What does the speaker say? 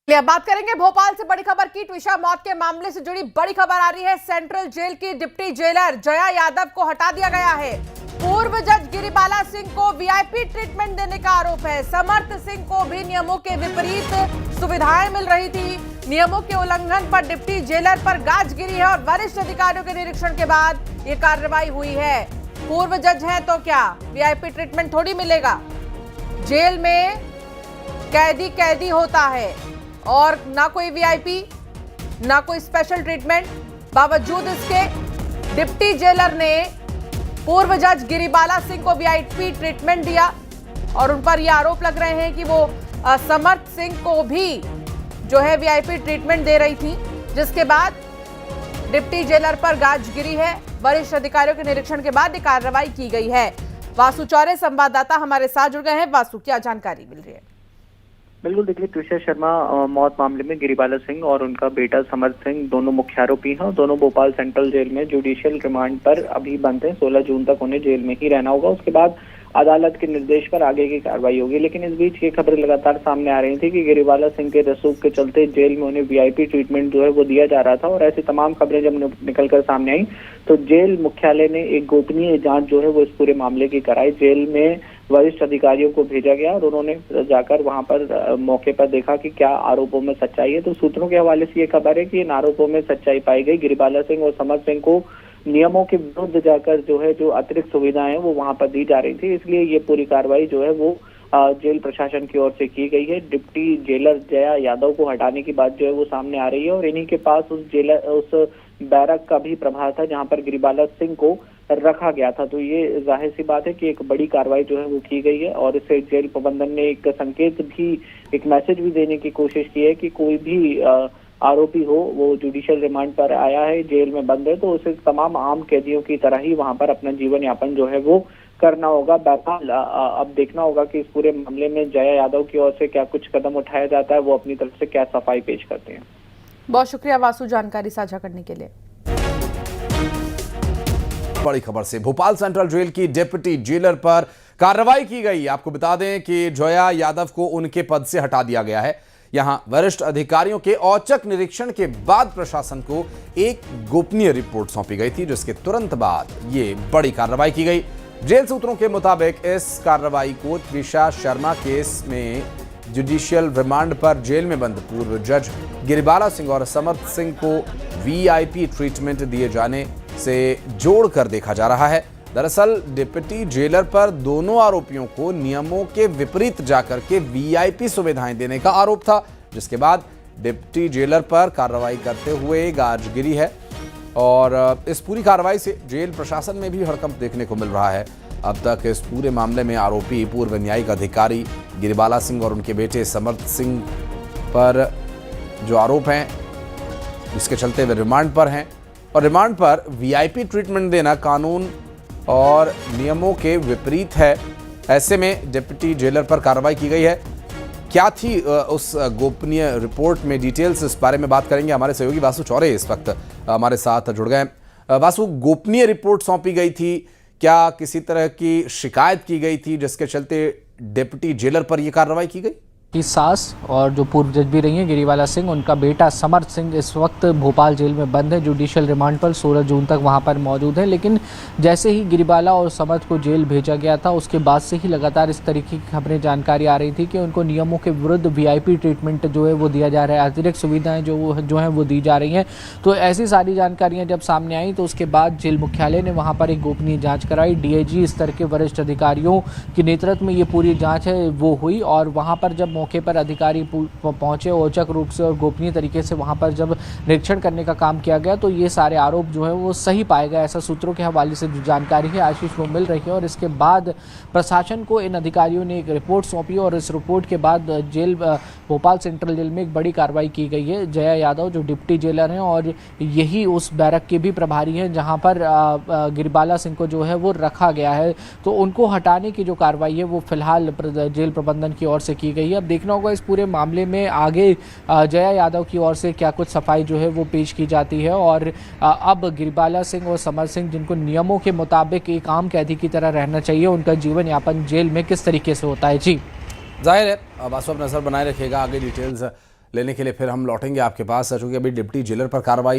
अब बात करेंगे भोपाल से बड़ी खबर की। ट्विशा मौत के मामले से जुड़ी बड़ी खबर आ रही है। सेंट्रल जेल की डिप्टी जेलर जया यादव को हटा दिया गया है। पूर्व जज गिरिबाला सिंह को वीआईपी ट्रीटमेंट देने का आरोप है। समर्थ सिंह को भी नियमों के विपरीत सुविधाएं मिल रही थी। नियमों के उल्लंघन पर डिप्टी जेलर पर गाज गिरी है और वरिष्ठ अधिकारियों के निरीक्षण के बाद ये कार्रवाई हुई है। पूर्व जज है तो क्या वीआईपी ट्रीटमेंट थोड़ी मिलेगा? जेल में कैदी होता है और ना कोई वीआईपी ना कोई स्पेशल ट्रीटमेंट। बावजूद इसके डिप्टी जेलर ने पूर्व जज गिरिबाला सिंह को वीआईपी ट्रीटमेंट दिया और उन पर यह आरोप लग रहे हैं कि वो समर्थ सिंह को भी जो है वीआईपी ट्रीटमेंट दे रही थी, जिसके बाद डिप्टी जेलर पर गाज गिरी है। वरिष्ठ अधिकारियों के निरीक्षण के बाद ये कार्रवाई की गई है। वासु चौरे संवाददाता हमारे साथ जुड़ गए हैं। वासु, क्या जानकारी मिल रही है? बिल्कुल, देखिए, ट्विशा शर्मा मौत मामले में गिरिबाला सिंह और उनका बेटा समर्थ सिंह दोनों मुख्य आरोपी हैं। दोनों भोपाल सेंट्रल जेल में जुडिशियल रिमांड पर अभी बंद हैं। 16 जून तक उन्हें जेल में ही रहना होगा। उसके बाद अदालत के निर्देश पर आगे की कार्रवाई होगी। लेकिन इस बीच ये खबरें लगातार सामने आ रही थी कि गिरिबाला सिंह के रसूख के चलते जेल में उन्हें वीआईपी ट्रीटमेंट जो है वो दिया जा रहा था। और ऐसी तमाम खबरें जब निकलकर सामने आई तो जेल मुख्यालय ने एक गोपनीय जांच जो है वो इस पूरे मामले की कराई। जेल में वरिष्ठ अधिकारियों को भेजा गया और उन्होंने जाकर वहां पर मौके पर देखा कि क्या आरोपों में सच्चाई है। तो सूत्रों के हवाले से ये खबर है कि इन आरोपों में सच्चाई पाई गई। गिरिबाला सिंह और समर्थ सिंह को नियमों के विरुद्ध जाकर जो है जो अतिरिक्त सुविधाएं वो वहां पर दी जा रही थी। इसलिए ये पूरी कार्रवाई जो है वो जेल प्रशासन की ओर से की गई है। डिप्टी जेलर जया यादव को हटाने की बात जो है वो सामने आ रही है और इन्हीं के पास उस बैरक का भी प्रभाव था जहां पर गिरिबाला सिंह को रखा गया था। तो ये जाहिर सी बात है कि एक बड़ी कार्रवाई जो है वो की गई है और इससे जेल प्रबंधन ने एक संकेत भी, एक मैसेज भी देने की कोशिश की है कि कोई भी आरोपी हो वो जुडिशियल रिमांड पर आया है, जेल में बंद है, तो उसे तमाम आम कैदियों की तरह ही वहां पर अपना जीवन यापन जो है वो करना होगा। बहरहाल अब देखना होगा कि इस पूरे मामले में जया यादव की ओर से क्या कुछ कदम उठाया जाता है, वो अपनी तरफ से क्या सफाई पेश करते हैं। बहुत शुक्रिया वासु जानकारी साझा करने के लिए। बड़ी खबर से भोपाल सेंट्रल जेल की डिप्टी जेलर पर कार्रवाई की गई। आपको बता दें कि जया यादव को उनके पद से हटा दिया गया है। यहां वरिष्ठ अधिकारियों के औचक निरीक्षण के बाद प्रशासन को एक गोपनीय रिपोर्ट सौंपी गई थी, जिसके तुरंत बाद ये बड़ी कार्रवाई की गई। जेल सूत्रों के मुताबिक इस कार्रवाई को ट्विशा शर्मा केस में जुडिशियल रिमांड पर जेल में बंद पूर्व जज गिरिबाला सिंह और समर्थ सिंह को वीआईपी ट्रीटमेंट दिए जाने से जोड़कर देखा जा रहा है। दरअसल डिप्टी जेलर पर दोनों आरोपियों को नियमों के विपरीत जाकर के वीआईपी सुविधाएं देने का आरोप था, जिसके बाद डिप्टी जेलर पर कार्रवाई करते हुए गाज गिरी है। और इस पूरी कार्रवाई से जेल प्रशासन में भी हड़कंप देखने को मिल रहा है। अब तक इस पूरे मामले में आरोपी पूर्व न्यायिक अधिकारी गिरिबाला सिंह और उनके बेटे समर्थ सिंह पर जो आरोप हैं, इसके चलते वे रिमांड पर हैं और रिमांड पर वीआईपी ट्रीटमेंट देना कानून और नियमों के विपरीत है। ऐसे में डिप्टी जेलर पर कार्रवाई की गई है। क्या थी उस गोपनीय रिपोर्ट में डिटेल्स, इस बारे में बात करेंगे। हमारे सहयोगी वासु चौरे इस वक्त हमारे साथ जुड़ गए। वासु, गोपनीय रिपोर्ट सौंपी गई थी, क्या किसी तरह की शिकायत की गई थी जिसके चलते डिप्टी जेलर पर यह कार्रवाई की गई? की सास और जो पूर्व जज भी रही हैं गिरिबाला सिंह, उनका बेटा समर्थ सिंह इस वक्त भोपाल जेल में बंद है। जुडिशियल रिमांड पर 16 जून तक वहां पर मौजूद है। लेकिन जैसे ही गिरिबाला और समर्थ को जेल भेजा गया था, उसके बाद से ही लगातार इस तरीके की खबरें, जानकारी आ रही थी कि उनको नियमों के विरुद्ध वीआईपी ट्रीटमेंट जो है वो दिया जा रहा है, अतिरिक्त सुविधाएं जो हैं वो दी जा रही हैं। तो ऐसी सारी जानकारियाँ जब सामने आई तो उसके बाद जेल मुख्यालय ने वहाँ पर एक गोपनीय जाँच कराई। डीआईजी स्तर के वरिष्ठ अधिकारियों के नेतृत्व में ये पूरी जाँच है वो हुई और वहाँ पर जब मौके पर अधिकारी पहुंचे औचक रूप से और गोपनीय तरीके से वहां पर जब निरीक्षण करने का काम किया गया तो ये सारे आरोप जो है वो सही पाए गए। ऐसा सूत्रों के हवाले से जो जानकारी है आशीष वो मिल रही है और इसके बाद प्रशासन को इन अधिकारियों ने एक रिपोर्ट सौंपी और इस रिपोर्ट के बाद जेल भोपाल सेंट्रल जेल में एक बड़ी कार्रवाई की गई है। जया यादव जो डिप्टी जेलर हैं और यही उस बैरक के भी प्रभारी हैं जहाँ पर गिरिबाला सिंह को जो है वो रखा गया है, तो उनको हटाने की जो कार्रवाई है वो फिलहाल जेल प्रबंधन की ओर से की गई है। अब देखना होगा इस पूरे मामले में आगे जया यादव की ओर से क्या कुछ सफाई जो है वो पेश की जाती है और अब गिरिबाला सिंह और समर्थ सिंह, जिनको नियमों के मुताबिक एक आम कैदी की तरह रहना चाहिए, उनका जीवन यापन जेल में किस तरीके से होता है। जी जाहिर है वास्तव नजर बनाए रखेगा, आगे डिटेल्स लेने के लिए फिर हम लौटेंगे आपके पास, चूंकि अभी डिप्टी जेलर पर कार्रवाई